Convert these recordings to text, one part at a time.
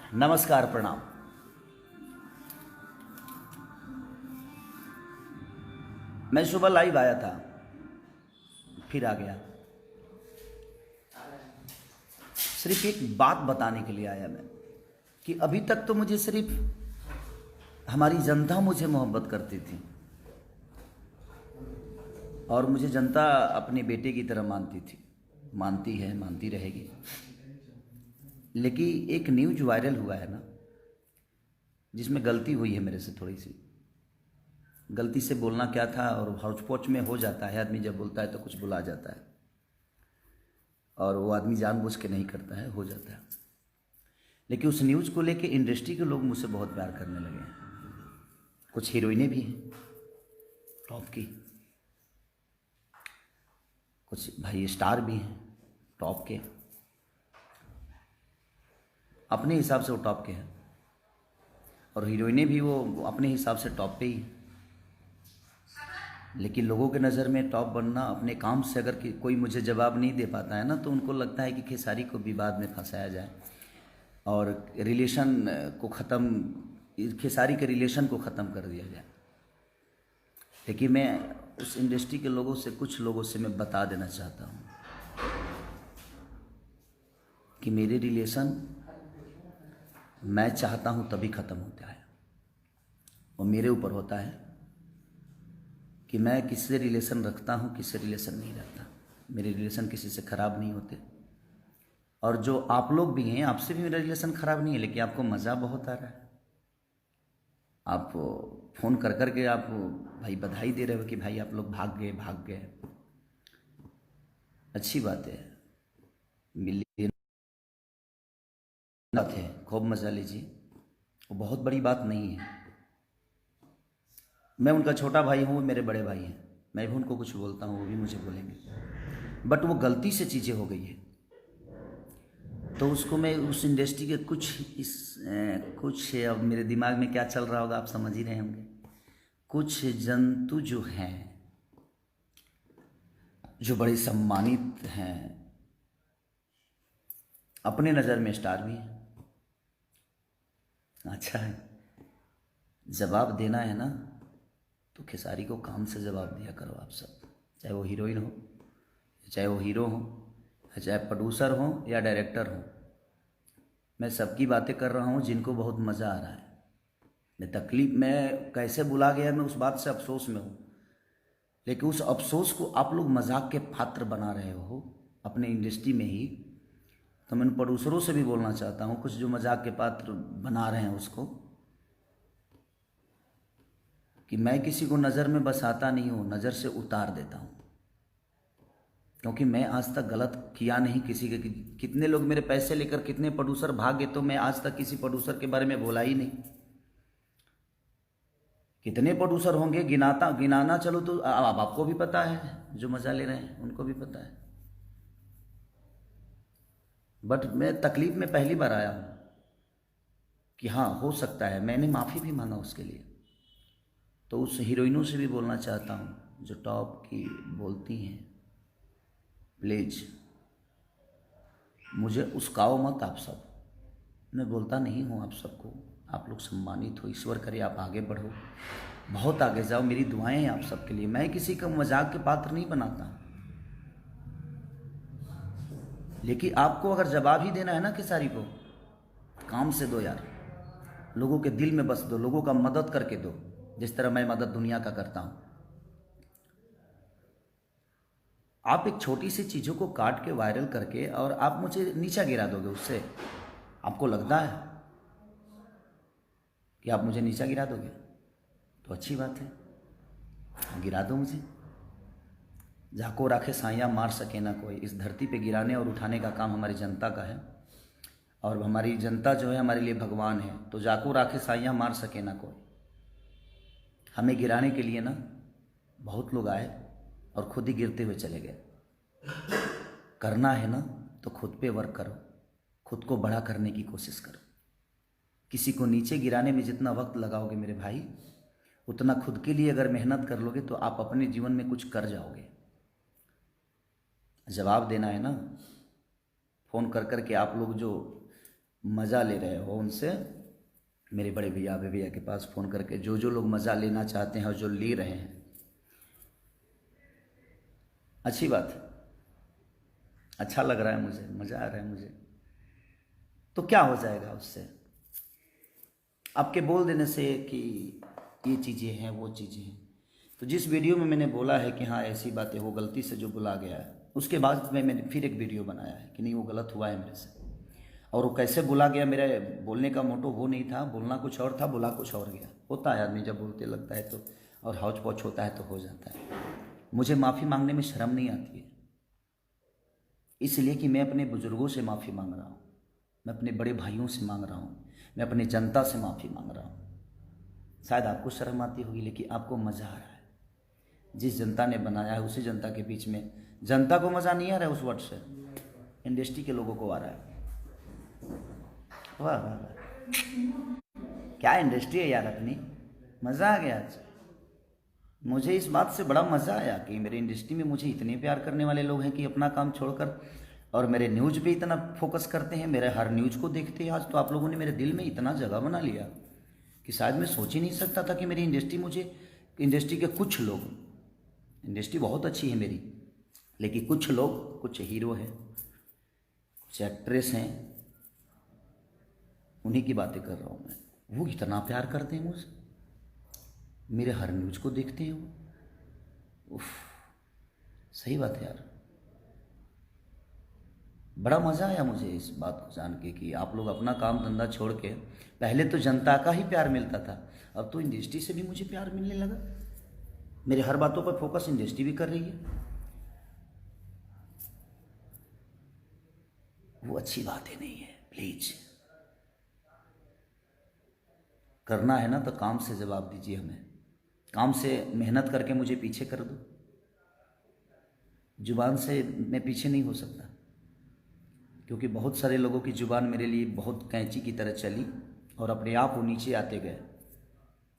नमस्कार, प्रणाम। मैं सुबह लाइव आया था, फिर आ गया। सिर्फ एक बात बताने के लिए आया मैं कि अभी तक तो मुझे सिर्फ हमारी जनता मुझे मोहब्बत करती थी और मुझे जनता अपने बेटे की तरह मानती थी, मानती है, मानती रहेगी। लेकिन एक न्यूज वायरल हुआ है ना, जिसमें गलती हुई है मेरे से, थोड़ी सी गलती से बोलना क्या था, और हौच पौच में हो जाता है। आदमी जब बोलता है तो कुछ बुला जाता है, और वो आदमी जानबूझ के नहीं करता है, हो जाता है। लेकिन उस न्यूज़ को लेके इंडस्ट्री के लोग मुझसे बहुत प्यार करने लगे हैं। कुछ हीरोइनें भी हैं टॉप की, कुछ भाई स्टार भी हैं टॉप के, अपने हिसाब से वो टॉप के हैं, और हीरोइनें भी वो अपने हिसाब से टॉप पे ही। लेकिन लोगों के नज़र में टॉप बनना अपने काम से, अगर कोई मुझे जवाब नहीं दे पाता है ना, तो उनको लगता है कि खेसारी को विवाद में फंसाया जाए और रिलेशन को ख़त्म, खेसारी के रिलेशन को ख़त्म कर दिया जाए। लेकिन मैं उस इंडस्ट्री के लोगों से, कुछ लोगों से मैं बता देना चाहता हूँ कि मेरे रिलेशन मैं चाहता हूँ तभी ख़त्म होता है, और मेरे ऊपर होता है कि मैं किससे रिलेशन रखता हूँ, किससे रिलेशन नहीं रखता। मेरे रिलेशन किसी से ख़राब नहीं होते, और जो आप लोग भी हैं, आपसे भी मेरा रिलेशन ख़राब नहीं है, लेकिन आपको मज़ा बहुत आ रहा है। आप फ़ोन कर कर के आप भाई बधाई दे रहे हो कि भाई आप लोग भाग गए। अच्छी बात है, मिलिए बात है, खूब मज़ा लीजिए, वो बहुत बड़ी बात नहीं है। मैं उनका छोटा भाई हूँ, वो मेरे बड़े भाई हैं, मैं भी उनको कुछ बोलता हूँ, वो भी मुझे बोलेंगे। बट वो गलती से चीज़ें हो गई है, तो उसको मैं उस इंडस्ट्री के कुछ अब मेरे दिमाग में क्या चल रहा होगा आप समझ ही रहे होंगे। कुछ जंतु जो हैं, जो बड़े सम्मानित हैं, अपने नज़र में स्टार भी हैं, अच्छा है, जवाब देना है ना, तो खेसारी को काम से जवाब दिया करो आप सब। चाहे वो हीरोइन हो, चाहे वो हीरो हो, चाहे प्रोड्यूसर हो या डायरेक्टर हो, मैं सबकी बातें कर रहा हूँ जिनको बहुत मज़ा आ रहा है। मैं तकलीफ़ में कैसे बुला गया, मैं उस बात से अफसोस में हूँ, लेकिन उस अफसोस को आप लोग मजाक के पात्र बना रहे हो अपने इंडस्ट्री में ही। तो मैं प्रोड्यूसरों से भी बोलना चाहता हूँ, कुछ जो मजाक के पात्र बना रहे हैं उसको, कि मैं किसी को नज़र में बसाता नहीं हूँ, नज़र से उतार देता हूँ, क्योंकि मैं आज तक गलत किया नहीं किसी के। कितने लोग मेरे पैसे लेकर, कितने प्रोड्यूसर भागे, तो मैं आज तक किसी प्रोड्यूसर के बारे में बोला ही नहीं। कितने प्रोड्यूसर होंगे, गिनाना चलो तो अब आपको भी पता है, जो मज़ा ले रहे हैं उनको भी पता है। बट मैं तकलीफ़ में पहली बार आया हूँ कि हाँ हो सकता है, मैंने माफ़ी भी मांगा उसके लिए। तो उस हीरोइनों से भी बोलना चाहता हूँ जो टॉप की बोलती हैं, प्लीज़ मुझे उस्काओ मत आप सब। मैं बोलता नहीं हूँ आप सबको, आप लोग सम्मानित हो, ईश्वर करे आप आगे बढ़ो, बहुत आगे जाओ, मेरी दुआएं हैं आप सबके लिए। मैं किसी का मजाक के पात्र नहीं बनाता, लेकिन आपको अगर जवाब ही देना है ना खेसारी को, काम से दो यार, लोगों के दिल में बस दो, लोगों का मदद करके दो, जिस तरह मैं मदद दुनिया का करता हूँ। आप एक छोटी सी चीज़ों को काट के वायरल करके और आप मुझे नीचा गिरा दोगे, उससे आपको लगता है कि आप मुझे नीचा गिरा दोगे, तो अच्छी बात है, गिरा दो मुझे। जाको राखे साइयाँ मार सके ना कोई, इस धरती पे गिराने और उठाने का काम हमारी जनता का है, और हमारी जनता जो है हमारे लिए भगवान है। तो जाको राखे साइयाँ मार सके ना कोई, हमें गिराने के लिए ना बहुत लोग आए और खुद ही गिरते हुए चले गए। करना है ना तो खुद पे वर्क करो, खुद को बड़ा करने की कोशिश करो। किसी को नीचे गिराने में जितना वक्त लगाओगे मेरे भाई, उतना खुद के लिए अगर मेहनत कर लोगे तो आप अपने जीवन में कुछ कर जाओगे। जवाब देना है ना, फ़ोन कर कर के आप लोग जो मज़ा ले रहे हो उनसे मेरे बड़े भैया अभय भैया के पास फ़ोन करके जो जो लोग मज़ा लेना चाहते हैं और जो ले रहे हैं, अच्छी बात है, अच्छा लग रहा है मुझे, मज़ा आ रहा है मुझे। तो क्या हो जाएगा उससे? आपके बोल देने से कि ये चीज़ें हैं वो चीज़ें हैं। तो जिस वीडियो में मैंने बोला है कि हाँ ऐसी बातें हो, गलती से जो बुला गया है, उसके बाद में मैंने फिर एक वीडियो बनाया है कि नहीं वो गलत हुआ है मेरे से, और वो कैसे बुला गया। मेरे बोलने का मोटो वो नहीं था, बोलना कुछ और था, बुला कुछ और गया। होता है आदमी जब बोलते लगता है तो, और हौच पौच होता है तो हो जाता है। मुझे माफ़ी मांगने में शर्म नहीं आती है, इसलिए कि मैं अपने बुज़ुर्गों से माफ़ी मांग रहा हूँ, मैं अपने बड़े भाइयों से मांग रहा हूँ, मैं अपनी जनता से माफ़ी मांग रहा हूँ। शायद आपको शर्म आती होगी, लेकिन आपको मज़ा आ रहा है। जिस जनता ने बनाया है उसी जनता के बीच में, जनता को मज़ा नहीं आ रहा है उस वर्ड से, इंडस्ट्री के लोगों को आ रहा है। वाह वाह वाह, क्या इंडस्ट्री है यार अपनी, मज़ा आ गया आज। मुझे इस बात से बड़ा मज़ा आया कि मेरे इंडस्ट्री में मुझे इतने प्यार करने वाले लोग हैं कि अपना काम छोड़कर और मेरे न्यूज़ पे इतना फोकस करते हैं, मेरे हर न्यूज़ को देखते हैं। आज तो आप लोगों ने मेरे दिल में इतना जगह बना लिया कि शायद मैं सोच ही नहीं सकता था कि मेरी इंडस्ट्री, मुझे इंडस्ट्री के कुछ लोग, इंडस्ट्री बहुत अच्छी है मेरी, लेकिन कुछ लोग, कुछ हीरो हैं, कुछ एक्ट्रेस हैं, उन्हीं की बातें कर रहा हूँ मैं। वो इतना प्यार करते हैं मुझसे, मेरे हर न्यूज़ को देखते हैं वो। उफ, सही बात है यार, बड़ा मज़ा आया मुझे इस बात को जान के कि आप लोग अपना काम धंधा छोड़ के, पहले तो जनता का ही प्यार मिलता था, अब तो इंडस्ट्री से भी मुझे प्यार मिलने लगा। मेरे हर बातों पर फोकस इंडस्ट्री भी कर रही है, वो अच्छी बात ही नहीं है। प्लीज करना है ना तो काम से जवाब दीजिए हमें, काम से मेहनत करके मुझे पीछे कर दो। जुबान से मैं पीछे नहीं हो सकता, क्योंकि बहुत सारे लोगों की जुबान मेरे लिए बहुत कैंची की तरह चली और अपने आप वो नीचे आते गए,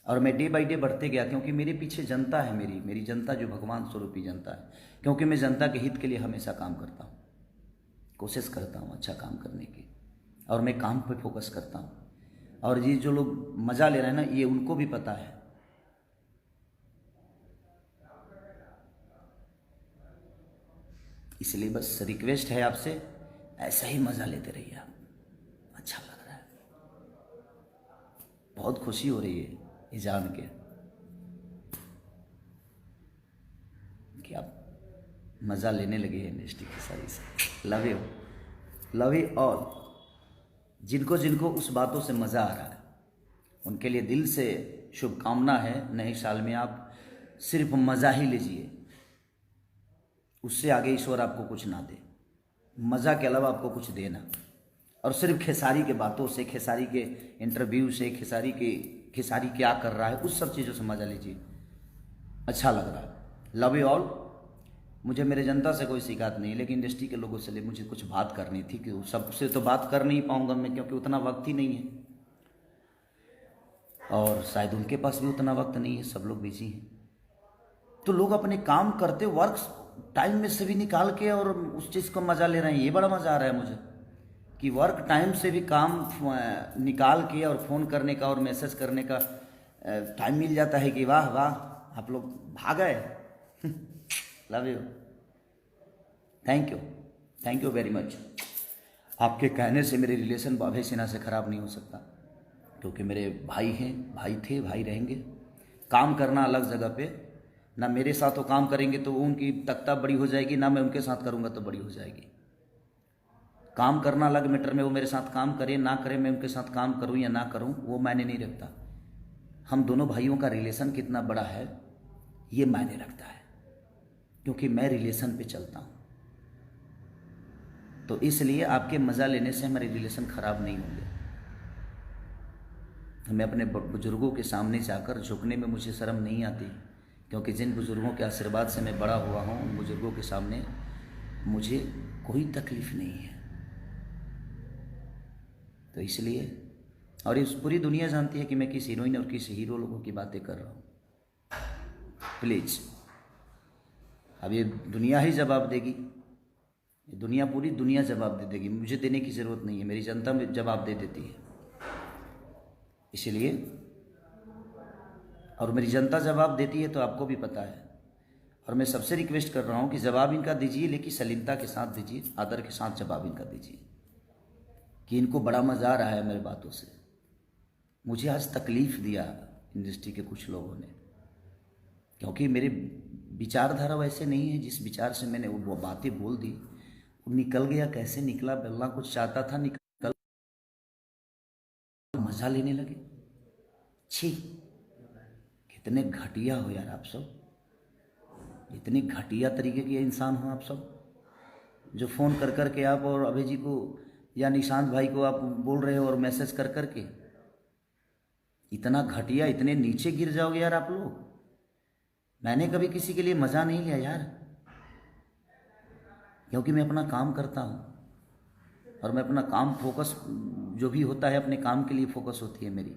और मैं डे बाई डे बढ़ते गया, क्योंकि मेरे पीछे जनता है, मेरी जनता जो भगवान स्वरूपी जनता है। क्योंकि मैं जनता के हित के लिए हमेशा काम करता हूँ, कोशिश करता हूँ अच्छा काम करने की, और मैं काम पे फोकस करता हूँ। और ये जो लोग मज़ा ले रहे हैं ना, ये उनको भी पता है। इसलिए बस रिक्वेस्ट है आपसे, ऐसा ही मज़ा लेते रहिए आप, अच्छा लग रहा है, बहुत खुशी हो रही है ये जान के कि आप मज़ा लेने लगे हैं इंडस्ट्री की सारी से। Love you, love you all. जिनको जिनको उस बातों से मज़ा आ रहा है उनके लिए दिल से शुभकामना है। नए साल में आप सिर्फ मज़ा ही लीजिए, उससे आगे ईश्वर आपको कुछ ना दे, मज़ा के अलावा आपको कुछ देना। और सिर्फ खेसारी के बातों से, खेसारी के इंटरव्यू से, खेसारी क्या कर रहा है, उस सब चीज़ों से मज़ा लीजिए, अच्छा लग रहा है। Love you all. मुझे मेरे जनता से कोई शिकायत नहीं, लेकिन इंडस्ट्री के लोगों से मुझे कुछ बात करनी थी कि सबसे तो बात कर नहीं पाऊँगा मैं, क्योंकि उतना वक्त ही नहीं है, और शायद उनके पास भी उतना वक्त नहीं है, सब लोग बिजी हैं। तो लोग अपने काम करते वर्क टाइम में से भी निकाल के और उस चीज़ को मज़ा ले रहे हैं। ये बड़ा मज़ा आ रहा है मुझे कि वर्क टाइम से भी काम निकाल के और फ़ोन करने का और मैसेज करने का टाइम मिल जाता है कि वाह वाह आप लोग भाग गए। Love you, thank you very much. आपके कहने से मेरे रिलेशन अभय सिन्हा से ख़राब नहीं हो सकता, क्योंकि मेरे भाई हैं, भाई थे, भाई रहेंगे। काम करना अलग जगह पे, ना मेरे साथ वो काम करेंगे तो उनकी तख्ता बड़ी हो जाएगी, ना मैं उनके साथ करूँगा तो बड़ी हो जाएगी। काम करना अलग मैटर में, वो मेरे साथ काम करे ना करे, मैं उनके साथ काम करूँ या ना करूँ वो मायने नहीं रखता। हम दोनों भाइयों का रिलेशन कितना बड़ा है ये मायने रखता है, क्योंकि मैं रिलेशन पे चलता हूँ। तो इसलिए आपके मज़ा लेने से हमारे रिलेशन ख़राब नहीं होंगे। मैं अपने बुज़ुर्गों के सामने जाकर झुकने में मुझे शर्म नहीं आती, क्योंकि जिन बुज़ुर्गों के आशीर्वाद से मैं बड़ा हुआ हूँ, उन बुज़ुर्गों के सामने मुझे कोई तकलीफ़ नहीं है। तो इसलिए, और इस पूरी दुनिया जानती है कि मैं किस हीरोइन और किस हीरो लोगों की बातें कर रहा हूँ। प्लीज़, अब ये दुनिया ही जवाब देगी ये दुनिया, पूरी दुनिया जवाब दे देगी, मुझे देने की ज़रूरत नहीं है, मेरी जनता में जवाब दे देती है। इसलिए, और मेरी जनता जवाब देती है तो आपको भी पता है। और मैं सबसे रिक्वेस्ट कर रहा हूँ कि जवाब इनका दीजिए, लेकिन सलीमता के साथ दीजिए, आदर के साथ जवाब इनका दीजिए, कि इनको बड़ा मज़ा आ रहा है मेरी बातों से। मुझे आज तकलीफ़ दिया इंडस्ट्री के कुछ लोगों ने, क्योंकि मेरे विचारधारा वैसे नहीं है। जिस विचार से मैंने वो बातें बोल दी, वो निकल गया, कैसे निकला, बल्ला कुछ चाहता था, निकल, मज़ा लेने लगे। छी, कितने घटिया हो यार आप सब, इतने घटिया तरीके के इंसान हो आप सब, जो फ़ोन कर कर के आप और अभय जी को या निशांत भाई को आप बोल रहे हो और मैसेज कर कर के। इतना घटिया, इतने नीचे गिर जाओगे यार आप लोग। मैंने कभी किसी के लिए मज़ा नहीं लिया यार, क्योंकि मैं अपना काम करता हूँ और मैं अपना काम फोकस, जो भी होता है अपने काम के लिए फोकस होती है मेरी।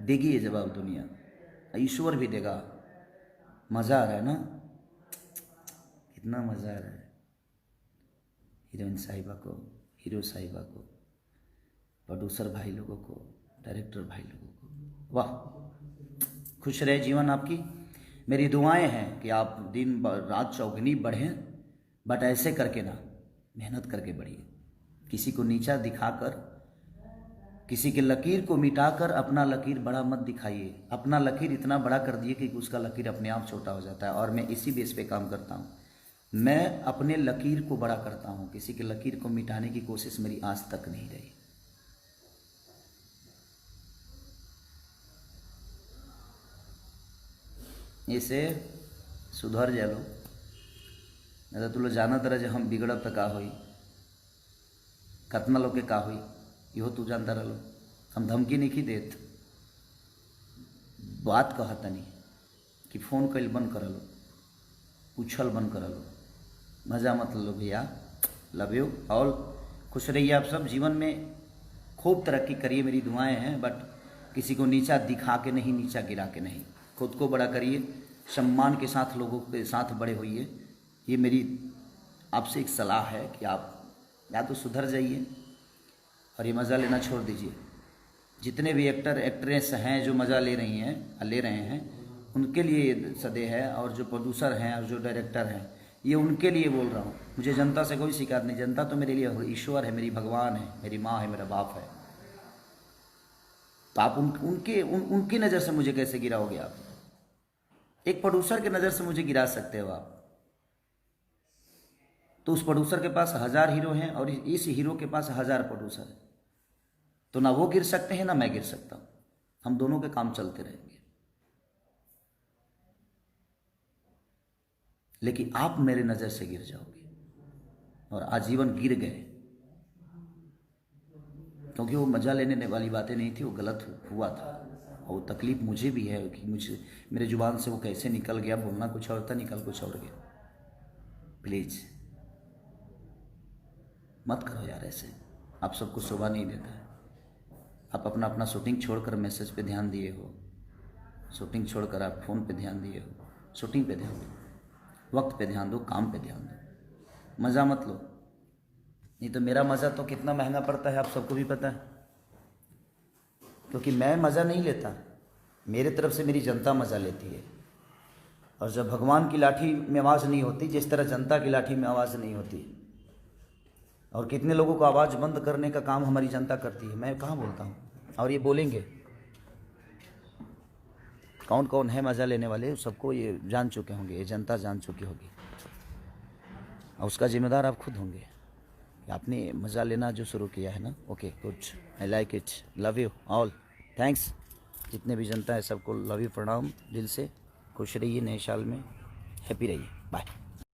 देगी ये जवाब दुनिया, ईश्वर भी देगा। मज़ा आ रहा है ना, कितना मज़ा आ रहा है। हीरोइन साहिबा को, हीरो साहिबा को, प्रोड्यूसर भाई लोगों को, डायरेक्टर भाई लोगों को, वाह, खुश रहे जीवन आपकी। मेरी दुआएं हैं कि आप दिन रात चौगुनी बढ़ें, बट ऐसे करके ना, मेहनत करके बढ़िए। किसी को नीचा दिखाकर, किसी के लकीर को मिटाकर अपना लकीर बड़ा मत दिखाइए। अपना लकीर इतना बड़ा कर दिए कि उसका लकीर अपने आप छोटा हो जाता है। और मैं इसी बेस पे काम करता हूँ, मैं अपने लकीर को बड़ा करता हूँ, किसी के लकीर को मिटाने की कोशिश मेरी आज तक नहीं रही। इसे सुधर जा लो, नहीं तो तू लोग जाना तरह जो हम बिगड़ब तो का होई, कतना लोग के का होई, इहो तू जानता रहो। हम धमकी नहीं देत, बात कहता नहीं कि फ़ोन कल बंद कर लो, उछल बंद कर लो, मज़ा मत लो भैया। लव यू ऑल, खुश रहिए आप सब, जीवन में खूब तरक्की करिए, मेरी दुआएं हैं। बट किसी को नीचा दिखा के नहीं, नीचा गिरा के नहीं, खुद को बड़ा करिए, सम्मान के साथ लोगों के साथ बड़े होइए। ये मेरी आपसे एक सलाह है कि आप या तो सुधर जाइए और ये मज़ा लेना छोड़ दीजिए। जितने भी एक्टर एक्ट्रेस हैं जो मज़ा ले रही हैं, ले रहे हैं, उनके लिए ये सदे है। और जो प्रोड्यूसर हैं और जो डायरेक्टर हैं, ये उनके लिए बोल रहा हूँ। मुझे जनता से कोई शिकायत नहीं, जनता तो मेरे लिए ईश्वर है, मेरी भगवान है, मेरी माँ है, मेरा बाप है। तो आप उनकी नज़र से मुझे कैसे गिराओगे आप? एक प्रोड्यूसर की नज़र से मुझे गिरा सकते हो आप, तो उस प्रोड्यूसर के पास 1000 हीरो हैं और इस हीरो के पास 1000 प्रोड्यूसर है, तो ना वो गिर सकते हैं ना मैं गिर सकता हूँ। हम दोनों के काम चलते रहेंगे। लेकिन आप मेरे नज़र से गिर जाओगे और आजीवन गिर गए, क्योंकि वो मज़ा लेने वाली बातें नहीं थी, वो गलत हुआ था। और वो तकलीफ़ मुझे भी है कि मुझे, मेरे जुबान से वो कैसे निकल गया, बोलना कुछ और था, निकल कुछ और गया। प्लीज़ मत करो यार ऐसे, आप सबको शोभा नहीं देता है। आप अपना अपना शूटिंग छोड़कर मैसेज पे ध्यान दिए हो, शूटिंग छोड़कर आप फ़ोन पे ध्यान दिए हो। शूटिंग पे ध्यान दो, वक्त पे ध्यान दो, काम पे ध्यान दो, मज़ा मत लो। नहीं तो मेरा मज़ा तो कितना महंगा पड़ता है आप सबको भी पता है, क्योंकि मैं मज़ा नहीं लेता, मेरे तरफ से मेरी जनता मज़ा लेती है। और जब भगवान की लाठी में आवाज़ नहीं होती, जिस तरह जनता की लाठी में आवाज़ नहीं होती, और कितने लोगों को आवाज़ बंद करने का काम हमारी जनता करती है, मैं कहाँ बोलता हूँ। और ये बोलेंगे कौन कौन है मज़ा लेने वाले, सबको ये जान चुके होंगे, ये जनता जान चुकी होगी, और उसका जिम्मेदार आप खुद होंगे। आपने मज़ा लेना जो शुरू किया है ना, okay good, I like it, love you all, thanks. जितने भी जनता है सबको लव यू, प्रणाम दिल से। खुश रहिए, नए साल में हैप्पी रहिए, बाय।